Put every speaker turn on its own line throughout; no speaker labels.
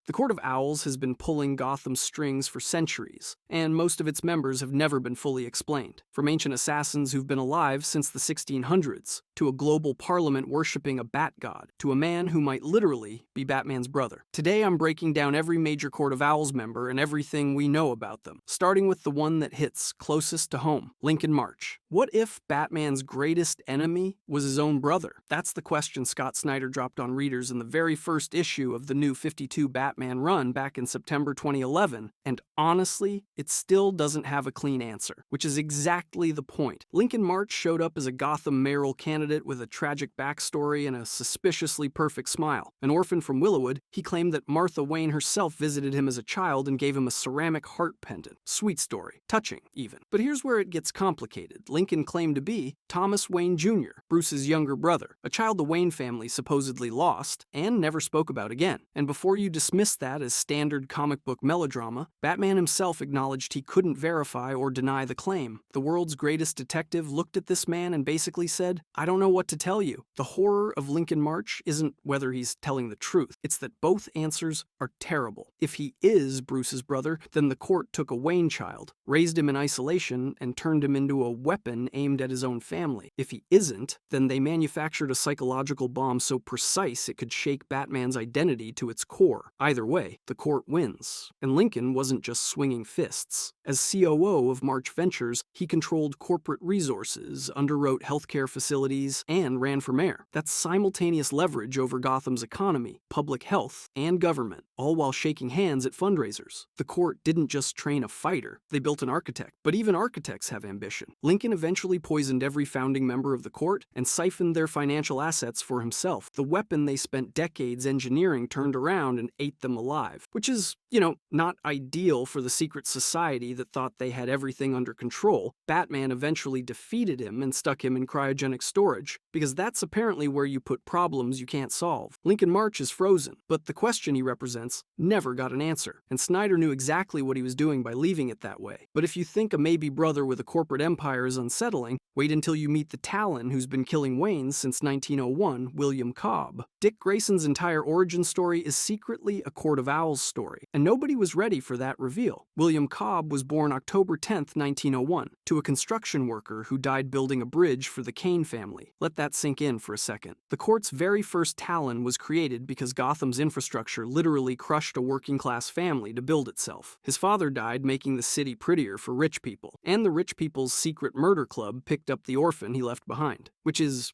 The Court of Owls has been pulling Gotham's strings for centuries, and most of its members have never been fully explained. From ancient assassins who've been alive since the 1600s, to a global parliament worshipping a bat god, to a man who might literally be Batman's brother. Today I'm breaking down every major Court of Owls member and everything we know about them, starting with the one that hits closest to home, Lincoln March. What if Batman's greatest enemy was his own brother? That's the question Scott Snyder dropped on readers in the very first issue of the new 52 Batman run back in September 2011, and honestly, it still doesn't have a clean answer, which is exactly the point. Lincoln March showed up as a Gotham mayoral candidate with a tragic backstory and a suspiciously perfect smile. An orphan from Willowood, he claimed that Martha Wayne herself visited him as a child and gave him a ceramic heart pendant. Sweet story. Touching, even. But here's where it gets complicated. Lincoln claimed to be Thomas Wayne Jr., Bruce's younger brother, a child the Wayne family supposedly lost and never spoke about again. And before you dismiss that as standard comic book melodrama, Batman himself acknowledged he couldn't verify or deny the claim. The world's greatest detective looked at this man and basically said, "I don't know what to tell you." The horror of Lincoln March isn't whether he's telling the truth, it's that both answers are terrible. If he is Bruce's brother, then the court took a Wayne child, raised him in isolation, and turned him into a weapon aimed at his own family. If he isn't, then they manufactured a psychological bomb so precise it could shake Batman's identity to its core. Either way, the court wins. And Lincoln wasn't just swinging fists. As COO of March Ventures, he controlled corporate resources, underwrote healthcare facilities, and ran for mayor. That's simultaneous leverage over Gotham's economy, public health, and government, all while shaking hands at fundraisers. The court didn't just train a fighter, they built an architect. But even architects have ambition. Lincoln eventually poisoned every founding member of the court and siphoned their financial assets for himself. The weapon they spent decades engineering turned around and ate them alive, which is, not ideal for the secret society that thought they had everything under control. Batman eventually defeated him and stuck him in cryogenic storage, because that's apparently where you put problems you can't solve. Lincoln March is frozen, but the question he represents never got an answer, and Snyder knew exactly what he was doing by leaving it that way. But if you think a maybe brother with a corporate empire is unsettling, wait until you meet the Talon who's been killing Waynes since 1901, William Cobb. Dick Grayson's entire origin story is secretly a Court of Owls story, and nobody was ready for that reveal. William Cobb was born October 10th, 1901, to a construction worker who died building a bridge for the Kane family. Let that sink in for a second. The court's very first Talon was created because Gotham's infrastructure literally crushed a working-class family to build itself. His father died making the city prettier for rich people, and the rich people's secret murder club picked up the orphan he left behind. Which is,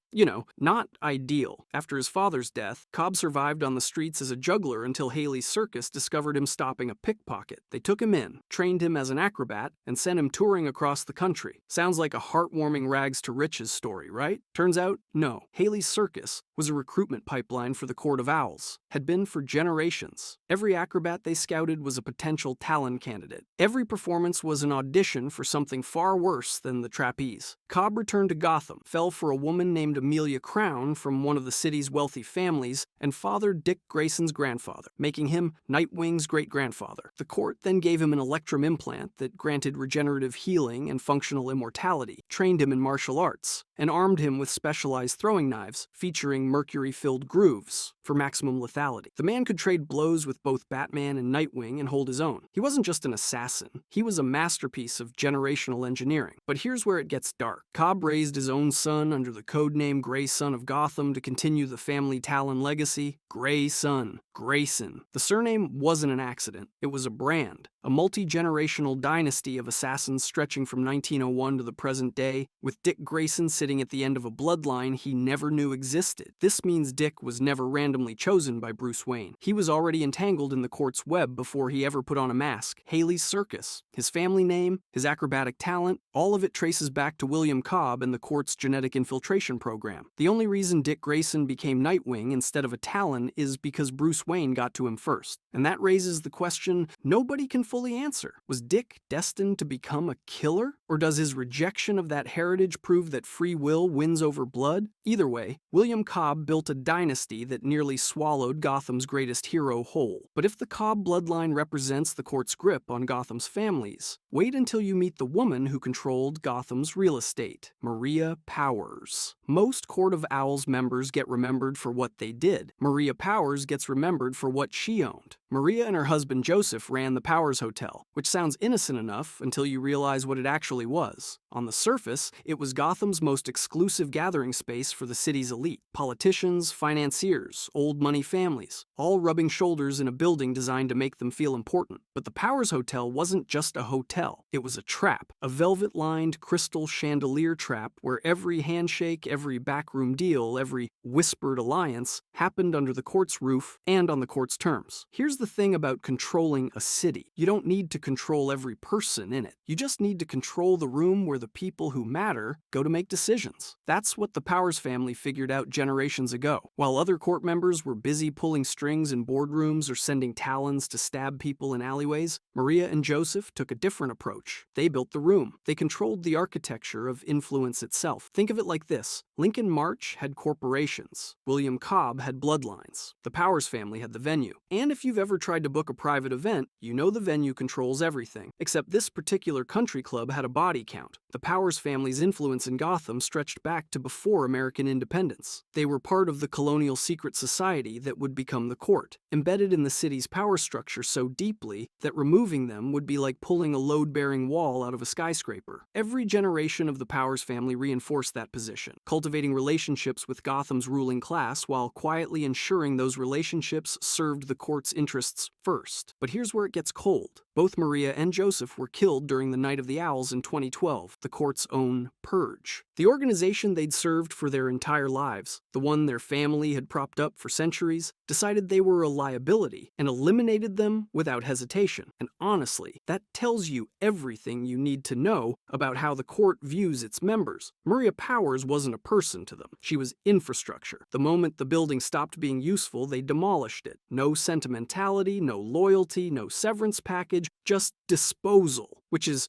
not ideal. After his father's death, Cobb survived on the streets as a juggler until Haley's Circus discovered him stopping a pickpocket. They took him in, trained him as an acrobat, and sent him touring across the country. Sounds like a heartwarming rags to riches story, right? Turns out, no. Haley's Circus was a recruitment pipeline for the Court of Owls. Had been for generations. Every acrobat they scouted was a potential Talon candidate. Every performance was an audition for something far worse than the trapeze. Cobb returned to Gotham, fell for a woman named Amelia Crown from one of the city's wealthy families, and fathered Dick Grayson's grandfather, making him Nightwing's great-grandfather. The court then gave him an electrum implant that granted regenerative healing and functional immortality, trained him in martial arts, and armed him with specialized throwing knives featuring mercury-filled grooves for maximum lethality. The man could trade blows with both Batman and Nightwing and hold his own. He wasn't just an assassin, he was a masterpiece of generational engineering. But here's where it gets dark. Cobb raised his own son under the codename Gray Son of Gotham to continue the family Talon legacy. Gray Son. Grayson. The surname wasn't an accident, it was a brand. A multi-generational dynasty of assassins stretching from 1901 to the present day, with Dick Grayson sitting at the end of a bloodline he never knew existed. This means Dick was never randomly chosen by Bruce Wayne. He was already entangled in the court's web before he ever put on a mask. Haley's Circus. His family name, his acrobatic talent, all of it traces back to William Cobb and the court's genetic infiltration program. The only reason Dick Grayson became Nightwing instead of a Talon is because Bruce Wayne got to him first. And that raises the question nobody can fully answer. Was Dick destined to become a killer? Or does his rejection of that heritage prove that free will wins over blood? Either way, William Cobb built a dynasty that nearly swallowed Gotham's greatest hero whole. But if the Cobb bloodline represents the court's grip on Gotham's families, wait until you meet the woman who controlled Gotham's real estate, Maria Powers. Most Court of Owls members get remembered for what they did. Maria Powers gets remembered for what she owned. Maria and her husband Joseph ran the Powers Hotel, which sounds innocent enough until you realize what it actually was. On the surface, it was Gotham's most exclusive gathering space for the city's elite. Politicians, financiers, old money families, all rubbing shoulders in a building designed to make them feel important. But the Powers Hotel wasn't just a hotel. It was a trap, a velvet-lined crystal chandelier trap where every handshake, every backroom deal, every whispered alliance happened under the court's roof and on the court's terms. Here's the thing about controlling a city. You don't need to control every person in it. You just need to control the room where the people who matter go to make decisions. That's what the Powers family figured out generations ago. While other court members were busy pulling strings in boardrooms or sending talons to stab people in alleyways, Maria and Joseph took a different approach. They built the room. They controlled the architecture of influence itself. Think of it like this. Lincoln March had corporations. William Cobb had bloodlines. The Powers family had the venue. And if you've ever tried to book a private event, you know the venue controls everything. Except this particular country club had a body count. The Powers family's influence in Gotham stretched back to before American independence. They were part of the colonial secret society that would become the court, embedded in the city's power structure so deeply that removing them would be like pulling a load-bearing wall out of a skyscraper. Every generation of the Powers family reinforced that position, cultivating relationships with Gotham's ruling class while quietly ensuring those relationships served the court's interests first. But here's where it gets cold. Both Maria and Joseph were killed during the Night of the Owls in 2012, the court's own purge. The organization they'd served for their entire lives, the one their family had propped up for centuries, decided they were a liability and eliminated them without hesitation. And honestly, that tells you everything you need to know about how the court views its members. Maria Powers wasn't a person to them. She was infrastructure. The moment the building stopped being useful, they demolished it. No sentimentality, no loyalty, no severance package, just disposal. Which is,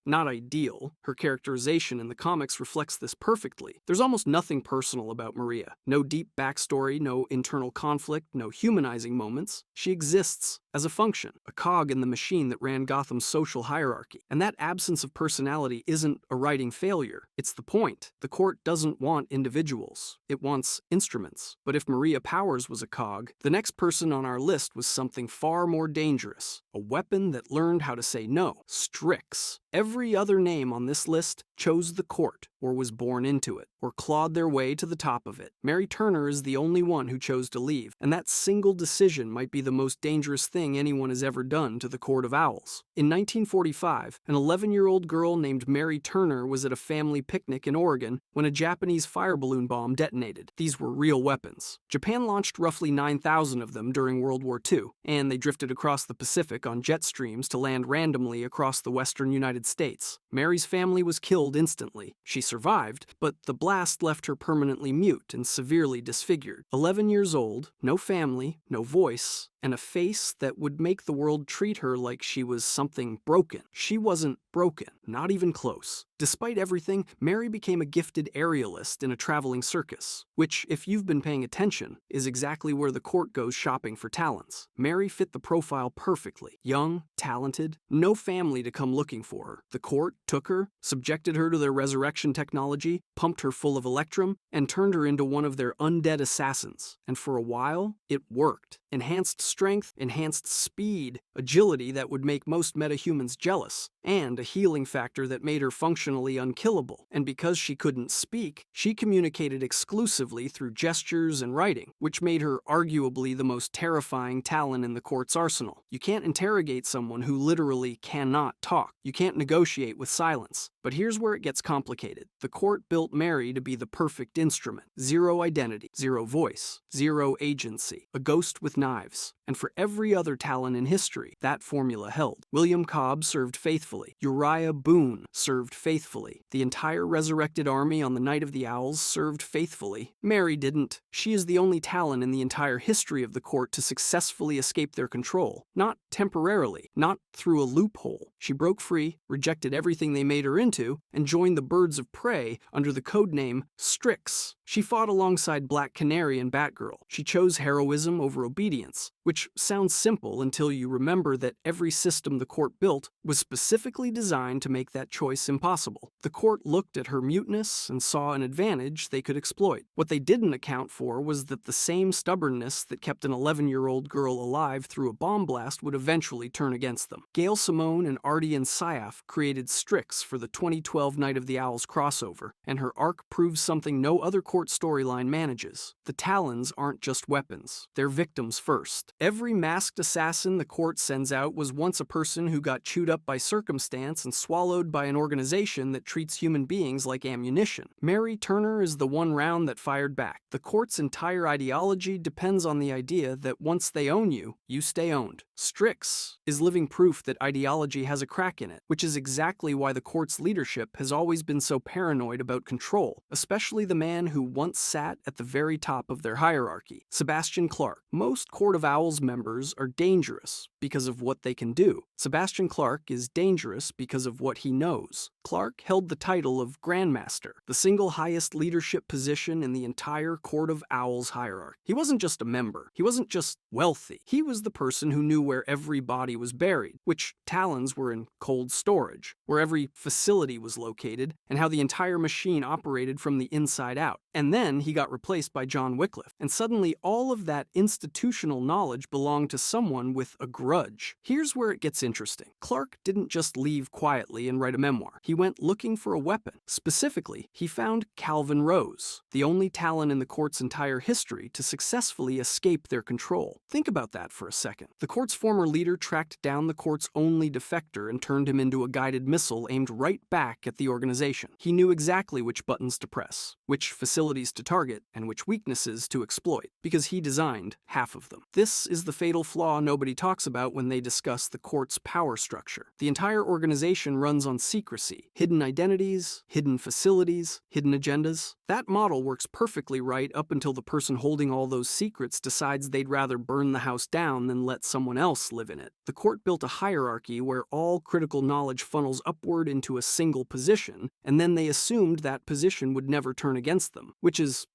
not ideal. Her characterization in the comics reflects this perfectly. There's almost nothing personal about Maria. No deep backstory, no internal conflict, no humanizing moments. She exists as a function, a cog in the machine that ran Gotham's social hierarchy. And that absence of personality isn't a writing failure. It's the point. The court doesn't want individuals. It wants instruments. But if Maria Powers was a cog, the next person on our list was something far more dangerous. A weapon that learned how to say no. Strix. Every other name on this list chose the court, or was born into it, or clawed their way to the top of it. Mary Turner is the only one who chose to leave, and that single decision might be the most dangerous thing anyone has ever done to the Court of Owls. In 1945, an 11-year-old girl named Mary Turner was at a family picnic in Oregon when a Japanese fire balloon bomb detonated. These were real weapons. Japan launched roughly 9,000 of them during World War II, and they drifted across the Pacific on jet streams to land randomly across the western United States. Mary's family was killed instantly. She survived, but the blast left her permanently mute and severely disfigured. 11 years old, no family, no voice, and a face that would make the world treat her like she was something broken. She wasn't broken, not even close. Despite everything, Mary became a gifted aerialist in a traveling circus, which, if you've been paying attention, is exactly where the court goes shopping for talents. Mary fit the profile perfectly. Young, talented, no family to come looking for her. The court took her, subjected her to their resurrection technology, pumped her full of electrum, and turned her into one of their undead assassins. And for a while, it worked. Enhanced strength, enhanced speed, agility that would make most metahumans jealous, and a healing factor that made her functionally unkillable. And because she couldn't speak, she communicated exclusively through gestures and writing, which made her arguably the most terrifying talent in the court's arsenal. You can't interrogate someone who literally cannot talk. You can't negotiate with silence. But here's where it gets complicated. The court built Mary to be the perfect instrument. Zero identity, zero voice, zero agency, a ghost with knives. And for every other talent in history, that formula held. William Cobb served faithfully. Uriah Boone served faithfully. The entire resurrected army on the Night of the Owls served faithfully. Mary didn't. She is the only talent in the entire history of the court to successfully escape their control. Not temporarily, not through a loophole. She broke free, rejected everything they made her into, and joined the birds of prey under the codename Strix. She fought alongside Black Canary and Batgirl. She chose heroism over obedience, which sounds simple until you remember that every system the court built was specifically designed to make that choice impossible. The court looked at her muteness and saw an advantage they could exploit. What they didn't account for was that the same stubbornness that kept an 11-year-old girl alive through a bomb blast would eventually turn against them. Gail Simone and Ardian Syaf created Strix for the 2012 Night of the Owls crossover, and her arc proves something no other court storyline manages. The Talons aren't just weapons, they're victims first. Every masked assassin the court sends out was once a person who got chewed up by circumstance and swallowed by an organization that treats human beings like ammunition. Mary Turner is the one round that fired back. The court's entire ideology depends on the idea that once they own you, you stay owned. Strix is living proof that ideology has a crack in it, which is exactly why the court's leadership has always been so paranoid about control, especially the man who once sat at the very top of their hierarchy, Sebastian Clark. Most Court of Owls members are dangerous because of what they can do. Sebastian Clark is dangerous because of what he knows. Clark held the title of Grandmaster, the single highest leadership position in the entire Court of Owls hierarchy. He wasn't just a member. He wasn't just wealthy. He was the person who knew where every body was buried, which Talons were in cold storage, where every facility was located, and how the entire machine operated from the inside out. And then he got replaced by John Wycliffe, and suddenly all of that institutional knowledge belonged to someone with a grudge. Here's where it gets interesting. Clark didn't just leave quietly and write a memoir. He went looking for a weapon. Specifically, he found Calvin Rose, the only Talon in the court's entire history to successfully escape their control. Think about that for a second. The court's former leader tracked down the court's only defector and turned him into a guided missile aimed right back at the organization. He knew exactly which buttons to press, which facilities to target, and which weaknesses to exploit, because he designed half of them. This is the fatal flaw nobody talks about when they discuss the court's power structure. The entire organization runs on secrecy, hidden identities, hidden facilities, hidden agendas. That model works perfectly right up until the person holding all those secrets decides they'd rather burn the house down than let someone else live in it. The court built a hierarchy where all critical knowledge funnels upward into a single position, and then they assumed that position would never turn against them, which is,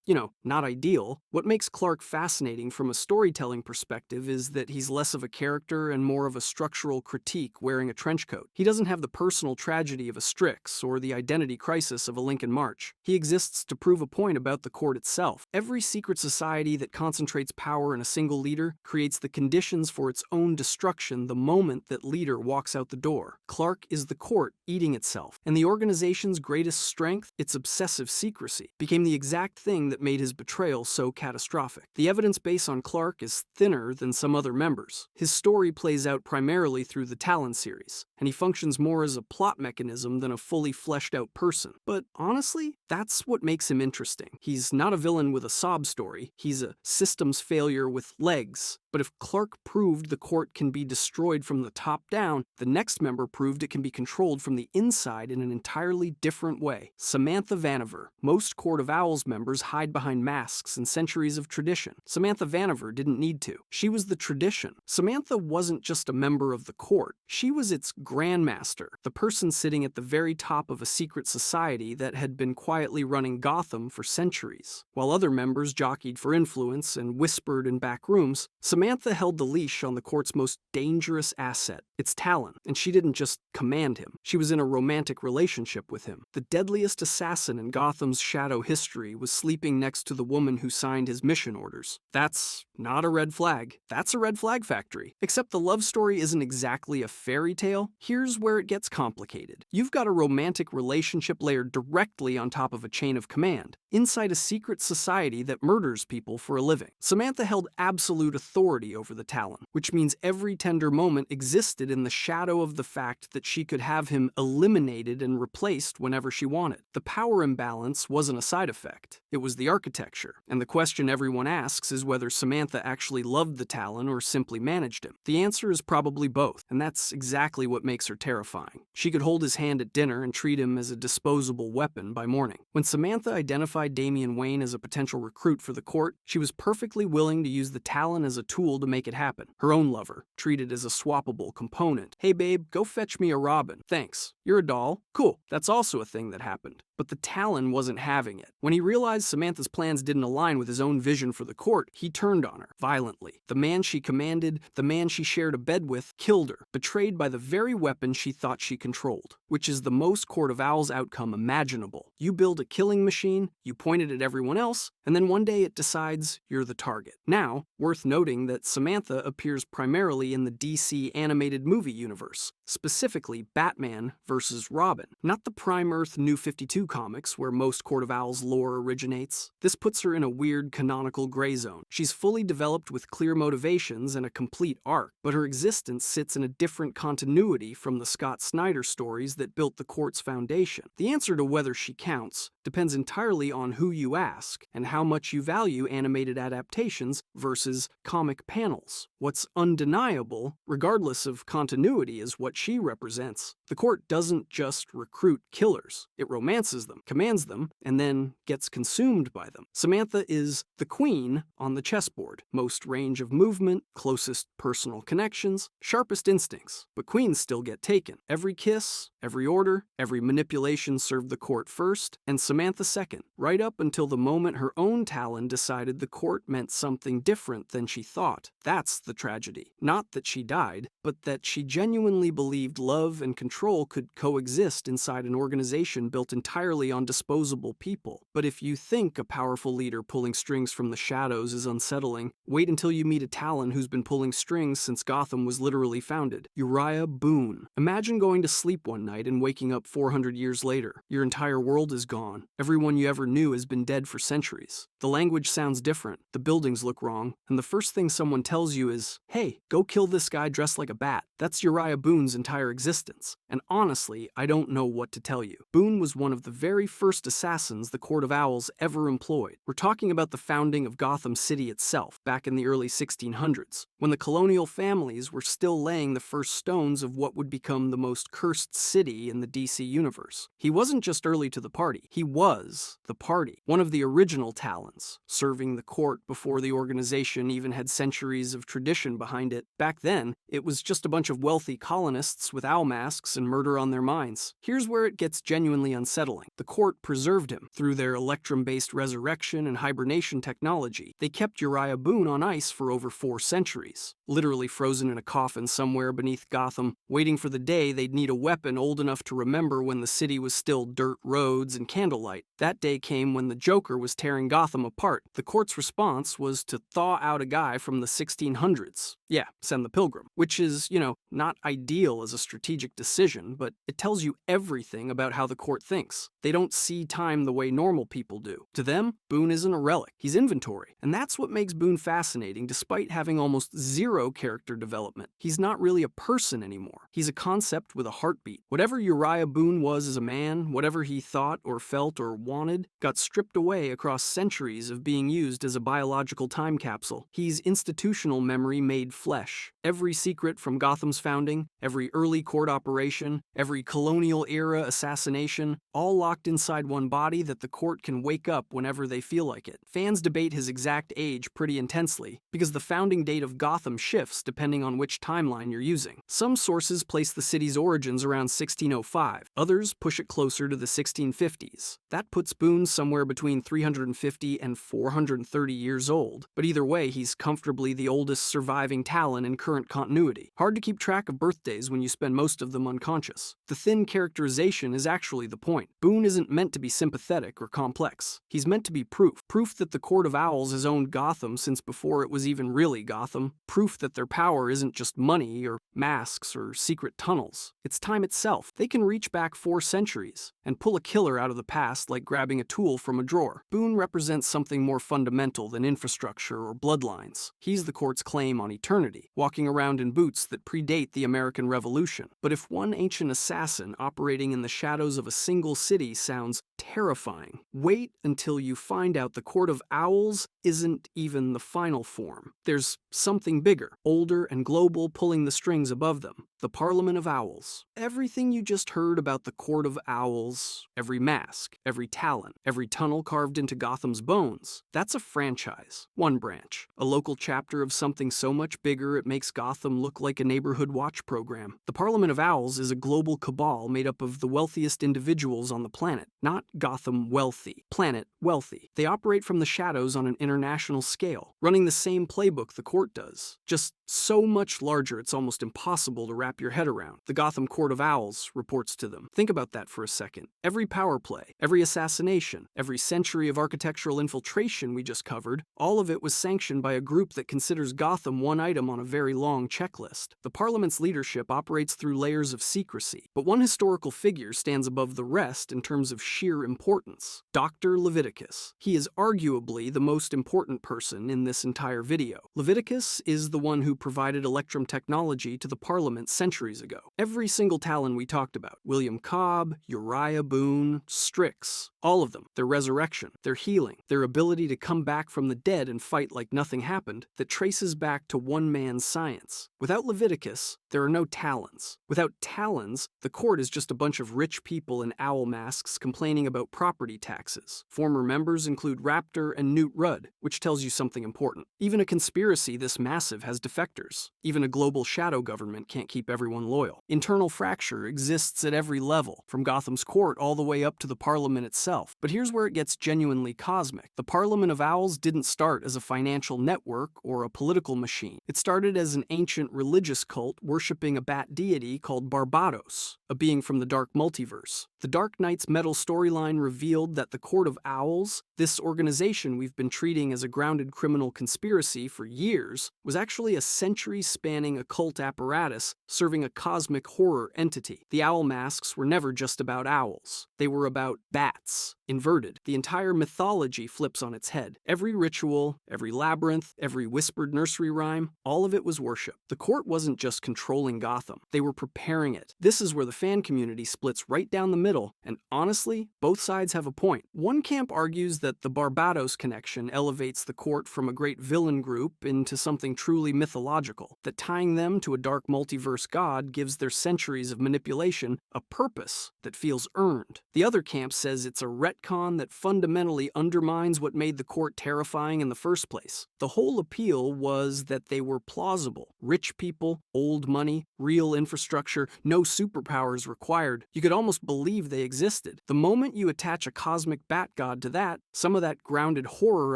not ideal. What makes Clark fascinating from a storytelling perspective is that he's less of a character and more of a structural critique wearing a trench coat. He doesn't have the personal tragedy of a Strix or the identity crisis of a Lincoln March. He exists to prove a point about the court itself. Every secret society that concentrates power in a single leader creates the conditions for its own destruction the moment that leader walks out the door. Clark is the court eating itself, and the organization's greatest strength, its obsessive secrecy, became the exact thing that made his betrayal so catastrophic. The evidence base on Clark is thinner than some other members. His story plays out primarily through the Talon series, and he functions more as a plot mechanism than a fully fleshed out person. But honestly, that's what makes him interesting. He's not a villain with a sob story, he's a systems failure with legs. But if Clark proved the court can be destroyed from the top down, the next member proved it can be controlled from the inside in an entirely different way. Samantha Vanover. Most Court of Owls members hide behind masks and centuries of tradition. Samantha Vanover didn't need to. She was the tradition. Samantha wasn't just a member of the court. She was its grandmaster, the person sitting at the very top of a secret society that had been quietly running Gotham for centuries. While other members jockeyed for influence and whispered in back rooms, Samantha held the leash on the court's most dangerous asset, its Talon, and she didn't just command him. She was in a romantic relationship with him. The deadliest assassin in Gotham's shadow history was sleeping next to the woman who signed his mission orders. That's not a red flag. That's a red flag factory. Except the love story isn't exactly a fairy tale. Here's where it gets complicated. You've got a romantic relationship layered directly on top of a chain of command, inside a secret society that murders people for a living. Samantha held absolute authority over the Talon, which means every tender moment existed in the shadow of the fact that she could have him eliminated and replaced whenever she wanted. The power imbalance wasn't a side effect. It was the architecture. And the question everyone asks is whether Samantha actually loved the Talon or simply managed him. The answer is probably both, and that's exactly what makes her terrifying. She could hold his hand at dinner and treat him as a disposable weapon by morning. When Samantha identified identified Damian Wayne as a potential recruit for the court, she was perfectly willing to use the Talon as a tool to make it happen. Her own lover, treated as a swappable component. Hey babe, go fetch me a Robin. Thanks. You're a doll? Cool. That's also a thing that happened. But the Talon wasn't having it. When he realized Samantha's plans didn't align with his own vision for the court, he turned on her, violently. The man she commanded, the man she shared a bed with, killed her, betrayed by the very weapon she thought she controlled. Which is the most Court of Owls outcome imaginable. You build a killing machine, you point it at everyone else, and then one day it decides you're the target. Now, worth noting that Samantha appears primarily in the DC animated movie universe, specifically Batman vs. Robin, not the Prime Earth New 52 comics where most Court of Owls lore originates. This puts her in a weird canonical gray zone. She's fully developed with clear motivations and a complete arc, but her existence sits in a different continuity from the Scott Snyder stories that built the court's foundation. The answer to whether she counts depends entirely on who you ask and how much you value animated adaptations versus comic panels. What's undeniable, regardless of continuity, is what she represents. The court doesn't just recruit killers. It romances them, commands them, and then gets consumed by them. Samantha is the queen on the chessboard. Most range of movement, closest personal connections, sharpest instincts. But queens still get taken. Every kiss, every order, every manipulation served the court first, and Samantha second, right up until the moment her own Talon decided the court meant something different than she thought. That's the tragedy. Not that she died, but that she genuinely believed love and control could coexist inside an organization built entirely on disposable people. But if you think a powerful leader pulling strings from the shadows is unsettling, wait until you meet a Talon who's been pulling strings since Gotham was literally founded. Uriah Boone. Imagine going to sleep one night and waking up 400 years later. Your entire world is gone. Everyone you ever knew has been dead for centuries. The language sounds different, the buildings look wrong, and the first thing someone tells you is, hey, go kill this guy dressed like a bat. That's Uriah Boone's entire existence. And honestly, I don't know what to tell you. Boone was one of the very first assassins the Court of Owls ever employed. We're talking about the founding of Gotham City itself, back in the early 1600s, when the colonial families were still laying the first stones of what would become the most cursed city in the DC universe. He wasn't just early to the party, he was the party. One of the original Talons, serving the court before the organization even had centuries of tradition behind it. Back then, it was just a bunch of wealthy colonists with owl masks and murder on their minds. Here's where it gets genuinely unsettling. The court preserved him. Through their electrum-based resurrection and hibernation technology, they kept Uriah Boone on ice for over 4 centuries, literally frozen in a coffin somewhere beneath Gotham, waiting for the day they'd need a weapon old enough to remember when the city was still dirt roads and candlelight. That day came when the Joker was tearing Gotham apart. The court's response was to thaw out a guy from the 1600s. Yeah, send the Pilgrim. Which is, not ideal as a strategic decision, but it tells you everything about how the court thinks. They don't see time the way normal people do. To them, Boone isn't a relic. He's inventory. And that's what makes Boone fascinating, despite having almost zero character development. He's not really a person anymore. He's a concept with a heartbeat. Whatever Uriah Boone was as a man, whatever he thought or felt or wanted, got stripped away across centuries of being used as a biological time capsule. He's institutional memory made flesh. Every secret from Gotham's founding, every early court operation, every colonial-era assassination, all locked inside one body that the court can wake up whenever they feel like it. Fans debate his exact age pretty intensely, because the founding date of Gotham shifts depending on which timeline you're using. Some sources place the city's origins around 1605, others push it closer to the 1650s. That puts Boone somewhere between 350 and 430 years old, but either way, he's comfortably the oldest surviving Talon in current continuity. Hard to keep track of birthdays when you spend most of them unconscious. The thin characterization is actually the point. Boone isn't meant to be sympathetic or complex. He's meant to be proof that the Court of Owls has owned Gotham since before it was even really Gotham, proof that their power isn't just money or masks or secret tunnels. It's time itself. They can reach back 4 centuries and pull a killer out of the past like grabbing a tool from a drawer. Boone represents something more fundamental than infrastructure or bloodlines. He's the court's claim on eternity, walking around in boots that predate the American Revolution. But if one ancient assassin operating in the shadows of a single city sounds terrifying, wait until you find out the Court of Owls isn't even the final form. There's something bigger, older and global, pulling the strings above them. The Parliament of Owls. Everything you just heard about the Court of Owls, every mask, every talon, every tunnel carved into Gotham's bones, that's a franchise. One branch. A local chapter of something so much bigger it makes Gotham look like a neighborhood watch program. The Parliament of Owls is a global cabal made up of the wealthiest individuals on the planet. Not Gotham wealthy, planet wealthy. They operate from the shadows on an international scale, running the same playbook the court does. Just so much larger it's almost impossible to wrap your head around. The Gotham Court of Owls reports to them. Think about that for a second. Every power play, every assassination, every century of architectural infiltration we just covered, all of it was sanctioned by a group that considers Gotham one item on a very long checklist. The Parliament's leadership operates through layers of secrecy, but one historical figure stands above the rest in terms of sheer importance. Dr. Leviticus. He is arguably the most important person in this entire video. Leviticus is the one who provided Electrum technology to the Parliament centuries ago. Every single Talon we talked about, William Cobb, Uriah Boone, Strix, all of them, their resurrection, their healing, their ability to come back from the dead and fight like nothing happened, that traces back to one man's science. Without Leviticus, there are no Talons. Without Talons, the court is just a bunch of rich people in owl masks complaining about property taxes. Former members include Raptor and Newt Rudd, which tells you something important. Even a conspiracy this massive has defectors. Even a global shadow government can't keep everyone loyal. Internal fracture exists at every level, from Gotham's court all the way up to the Parliament itself. But here's where it gets genuinely cosmic. The Parliament of Owls didn't start as a financial network or a political machine. It started as an ancient religious cult worshipping a bat deity called Barbatos, a being from the Dark Multiverse. The Dark Knight's Metal storyline revealed that the Court of Owls, this organization we've been treating as a grounded criminal conspiracy for years, was actually a century-spanning occult apparatus serving a cosmic horror entity. The owl masks were never just about owls. They were about bats. Inverted. The entire mythology flips on its head. Every ritual, every labyrinth, every whispered nursery rhyme, all of it was worship. The court wasn't just controlling Gotham. They were preparing it. This is where the fan community splits right down the middle, and honestly, both sides have a point. One camp argues that the Barbatos connection elevates the court from a great villain group into something truly mythological, that tying them to a dark multiverse god gives their centuries of manipulation a purpose that feels earned. The other camp says it's a retcon that fundamentally undermines what made the court terrifying in the first place. The whole appeal was that they were plausible. Rich people, old money, real infrastructure, no superpowers required. You could almost believe they existed. The moment you attach a cosmic bat god to that, some of that grounded horror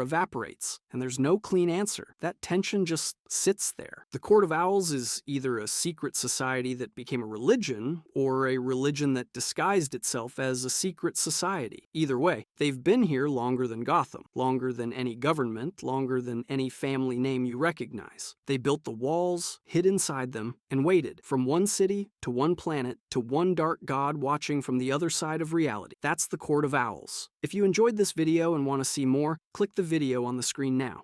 evaporates, and there's no clean answer. That tension just sits there. The Court of Owls is either a secret society that became a religion, or a religion that disguised itself as a secret society. Either way, they've been here longer than Gotham, longer than any government, longer than any family name you recognize. They built the walls, hid inside them, and waited, from one city to one planet to one dark god watching from the other side of reality. That's the Court of Owls. If you enjoyed this video and want to see more, click the video on the screen now.